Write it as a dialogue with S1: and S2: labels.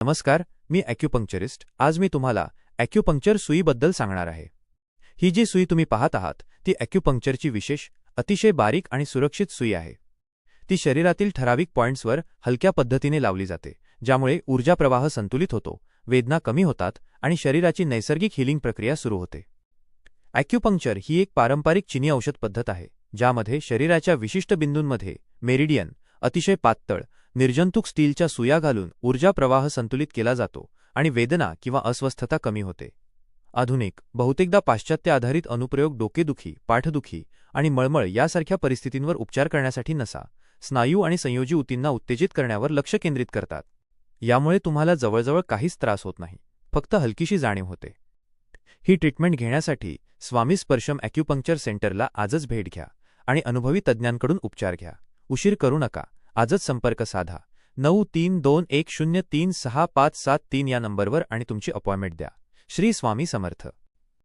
S1: नमस्कार, मी ॲक्युपंक्चरिस्ट. आज मी तुम्हाला ॲक्युपंक्चर सुईबद्दल सांगणार आहे. ही जी सुई तुम्ही पाहत आहात ती ॲक्युपंक्चरची विशेष, अतिशय बारीक आणि सुरक्षित सुई आहे. ती शरीरातील ठराविक पॉइंट्सवर हलक्या पद्धतीने लावली जाते, ज्यामुळे ऊर्जा प्रवाह संतुलित होतो, वेदना कमी होतात आणि शरीराची नैसर्गिक हीलिंग प्रक्रिया सुरू होते. ॲक्युपंक्चर ही एक पारंपरिक चीनी औषध पद्धत आहे, ज्यामध्ये शरीराच्या विशिष्ट बिंदूंमध्ये मेरिडियन, अतिशय पातळ, निर्जंतुक स्टीलच्या सुया घालून ऊर्जा प्रवाह संतुलित केला जातो आणि वेदना किंवा अस्वस्थता कमी होते. आधुनिक, बहुतेकदा पाश्चात्य आधारित अनुप्रयोग डोकेदुखी, पाठदुखी आणि मळमळ यासारख्या परिस्थितींवर उपचार करण्यासाठी नसा, स्नायू आणि संयोजी ऊतींना उत्तेजित करण्यावर लक्ष केंद्रित करतात. यामुळे तुम्हाला जवळजवळ काहीच त्रास होत नाही, फक्त हलकीशी जाणीव होते. ही ट्रीटमेंट घेण्यासाठी स्वामी स्पर्शम ॲक्युपंक्चर सेंटरला आजच भेट घ्या आणि अनुभवी तज्ज्ञांकडून उपचार घ्या. उशीर करू नका. आजच संपर्क साधा 9321036573 या नंबरवर आणि तुमची अपॉइंटमेंट द्या. श्री स्वामी समर्थ.